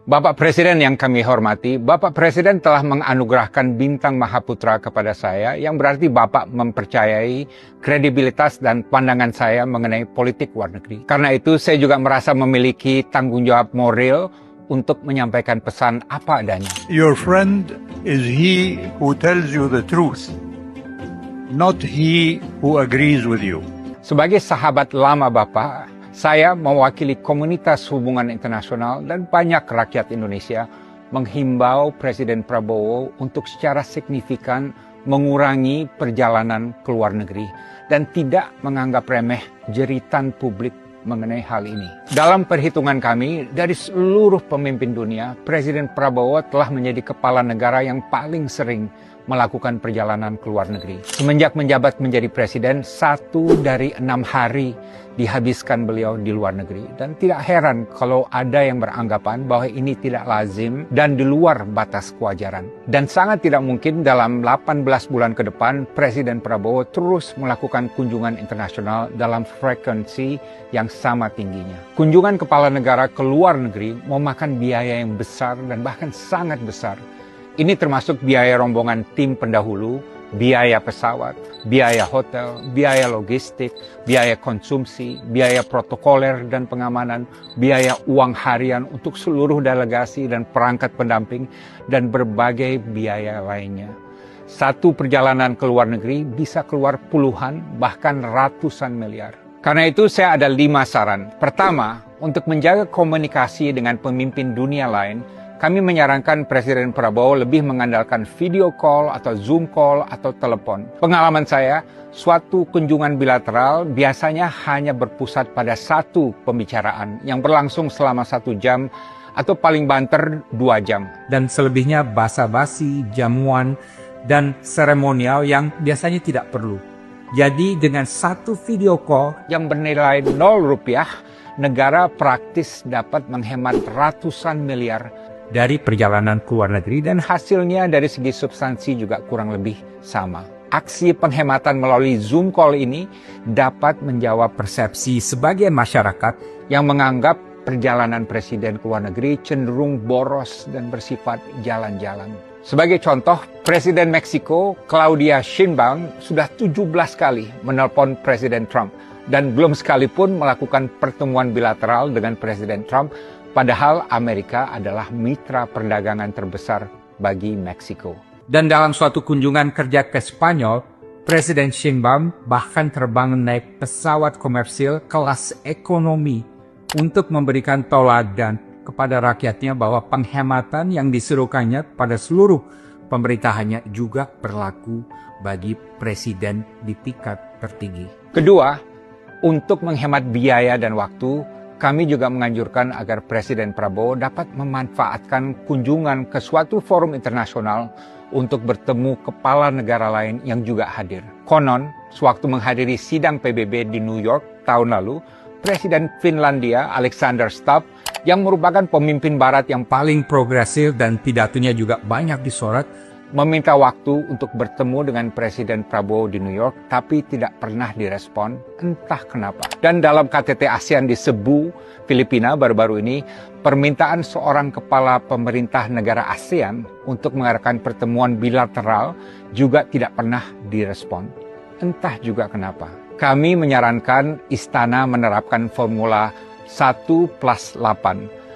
Bapak Presiden yang kami hormati, Bapak Presiden telah menganugerahkan bintang Mahaputra kepada saya, yang berarti Bapak mempercayai kredibilitas dan pandangan saya mengenai politik luar negeri. Karena itu, saya juga merasa memiliki tanggung jawab moral untuk menyampaikan pesan apa adanya. Your friend is he who tells you the truth, not he who agrees with you. Sebagai sahabat lama Bapak, saya mewakili komunitas hubungan internasional dan banyak rakyat Indonesia menghimbau Presiden Prabowo untuk secara signifikan mengurangi perjalanan ke luar negeri dan tidak menganggap remeh jeritan publik mengenai hal ini. Dalam perhitungan kami, dari seluruh pemimpin dunia, Presiden Prabowo telah menjadi kepala negara yang paling sering melakukan perjalanan ke luar negeri. Semenjak menjabat menjadi presiden, 1 dari 6 hari dihabiskan beliau di luar negeri. Dan tidak heran kalau ada yang beranggapan bahwa ini tidak lazim dan di luar batas kewajaran. Dan sangat tidak mungkin dalam 18 bulan ke depan, Presiden Prabowo terus melakukan kunjungan internasional dalam frekuensi yang sama tingginya. Kunjungan kepala negara ke luar negeri memakan biaya yang besar dan bahkan sangat besar. Ini termasuk biaya rombongan tim pendahulu, biaya pesawat, biaya hotel, biaya logistik, biaya konsumsi, biaya protokoler dan pengamanan, biaya uang harian untuk seluruh delegasi dan perangkat pendamping, dan berbagai biaya lainnya. Satu perjalanan ke luar negeri bisa keluar puluhan, bahkan ratusan miliar. Karena itu saya ada 5 saran. Pertama, untuk menjaga komunikasi dengan pemimpin dunia lain, kami menyarankan Presiden Prabowo lebih mengandalkan video call atau Zoom call atau telepon. Pengalaman saya, suatu kunjungan bilateral biasanya hanya berpusat pada satu pembicaraan yang berlangsung selama 1 jam atau paling banter 2 jam. Dan selebihnya basa-basi, jamuan, dan seremonial yang biasanya tidak perlu. Jadi dengan satu video call yang bernilai 0 rupiah, negara praktis dapat menghemat ratusan miliar dari perjalanan ke luar negeri, dan hasilnya dari segi substansi juga kurang lebih sama. Aksi penghematan melalui Zoom call ini dapat menjawab persepsi sebagian masyarakat yang menganggap perjalanan presiden ke luar negeri cenderung boros dan bersifat jalan-jalan. Sebagai contoh, Presiden Meksiko Claudia Sheinbaum sudah 17 kali menelpon Presiden Trump dan belum sekalipun melakukan pertemuan bilateral dengan Presiden Trump. Padahal Amerika adalah mitra perdagangan terbesar bagi Meksiko. Dan dalam suatu kunjungan kerja ke Spanyol, Presiden Sheinbaum bahkan terbang naik pesawat komersil kelas ekonomi untuk memberikan teladan kepada rakyatnya bahwa penghematan yang diserukannya pada seluruh pemerintahannya juga berlaku bagi presiden di tingkat tertinggi. Kedua, untuk menghemat biaya dan waktu, kami juga menganjurkan agar Presiden Prabowo dapat memanfaatkan kunjungan ke suatu forum internasional untuk bertemu kepala negara lain yang juga hadir. Konon, sewaktu menghadiri sidang PBB di New York tahun lalu, Presiden Finlandia Alexander Stubb, yang merupakan pemimpin barat yang paling progresif dan pidatonya juga banyak disorot, meminta waktu untuk bertemu dengan Presiden Prabowo di New York, tapi tidak pernah direspon, entah kenapa. Dan dalam KTT ASEAN di Cebu, Filipina baru-baru ini, permintaan seorang kepala pemerintah negara ASEAN untuk mengadakan pertemuan bilateral juga tidak pernah direspon. Entah juga kenapa. Kami menyarankan istana menerapkan formula 1+8,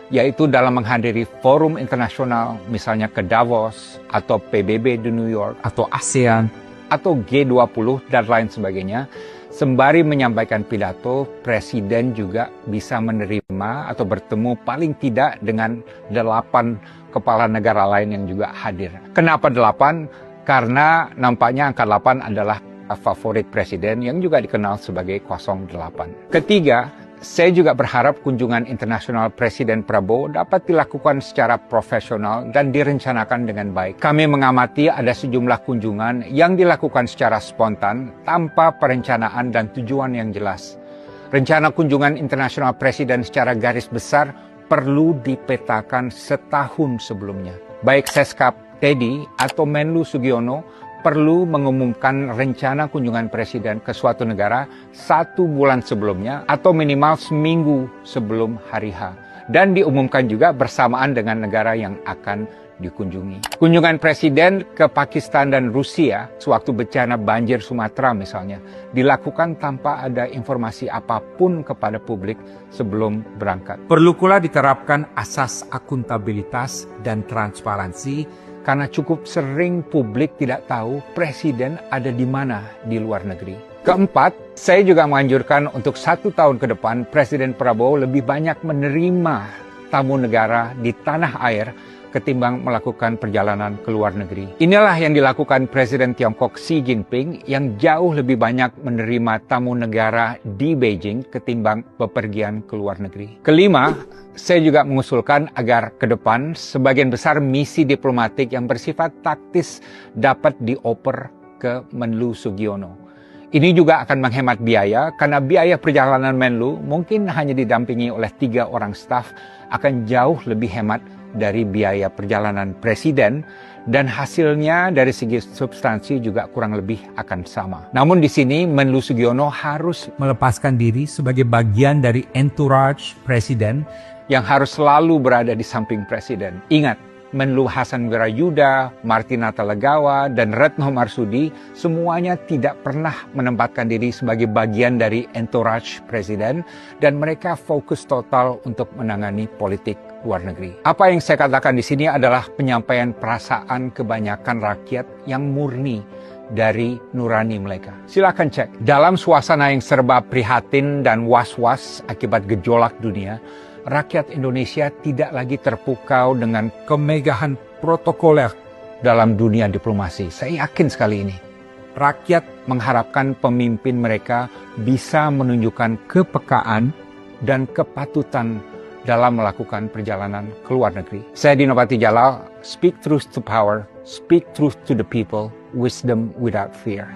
yaitu dalam menghadiri forum internasional, misalnya ke Davos, atau PBB di New York, atau ASEAN, atau G20, dan lain sebagainya. Sembari menyampaikan pidato, Presiden juga bisa menerima atau bertemu paling tidak dengan 8 kepala negara lain yang juga hadir. Kenapa 8? Karena nampaknya angka 8 adalah favorit Presiden yang juga dikenal sebagai 08. Ketiga, saya juga berharap kunjungan internasional Presiden Prabowo dapat dilakukan secara profesional dan direncanakan dengan baik. Kami mengamati ada sejumlah kunjungan yang dilakukan secara spontan tanpa perencanaan dan tujuan yang jelas. Rencana kunjungan internasional Presiden secara garis besar perlu dipetakan setahun sebelumnya. Baik Seskap Teddy atau Menlu Sugiono perlu mengumumkan rencana kunjungan presiden ke suatu negara 1 bulan sebelumnya atau minimal seminggu sebelum hari H. dan diumumkan juga bersamaan dengan negara yang akan dikunjungi. Kunjungan Presiden ke Pakistan dan Rusia sewaktu bencana banjir Sumatera misalnya dilakukan tanpa ada informasi apapun kepada publik sebelum berangkat. Perlu pula diterapkan asas akuntabilitas dan transparansi Karena cukup sering publik tidak tahu Presiden ada di mana di luar negeri. Keempat, saya juga menganjurkan untuk 1 tahun ke depan Presiden Prabowo lebih banyak menerima tamu negara di tanah air ketimbang melakukan perjalanan ke luar negeri. Inilah yang dilakukan Presiden Tiongkok Xi Jinping yang jauh lebih banyak menerima tamu negara di Beijing ketimbang bepergian ke luar negeri. Kelima, saya juga mengusulkan agar ke depan sebagian besar misi diplomatik yang bersifat taktis dapat dioper ke Menlu Sugiono. Ini juga akan menghemat biaya karena biaya perjalanan Menlu mungkin hanya didampingi oleh 3 orang staf akan jauh lebih hemat dari biaya perjalanan Presiden dan hasilnya dari segi substansi juga kurang lebih akan sama. Namun di sini Menlu Sugiono harus melepaskan diri sebagai bagian dari entourage Presiden yang harus selalu berada di samping Presiden. Ingat, Menlu Hasan Wirayuda, Martinata Legawa, dan Retno Marsudi semuanya tidak pernah menempatkan diri sebagai bagian dari entourage Presiden dan mereka fokus total untuk menangani politik luar negeri. Apa yang saya katakan di sini adalah penyampaian perasaan kebanyakan rakyat yang murni dari nurani mereka. Silakan cek. Dalam suasana yang serba prihatin dan was-was akibat gejolak dunia, rakyat Indonesia tidak lagi terpukau dengan kemegahan protokoler dalam dunia diplomasi. Saya yakin sekali ini. Rakyat mengharapkan pemimpin mereka bisa menunjukkan kepekaan dan kepatutan dalam melakukan perjalanan ke luar negeri. Saya Dino Patijalal, speak truth to power, speak truth to the people, wisdom without fear.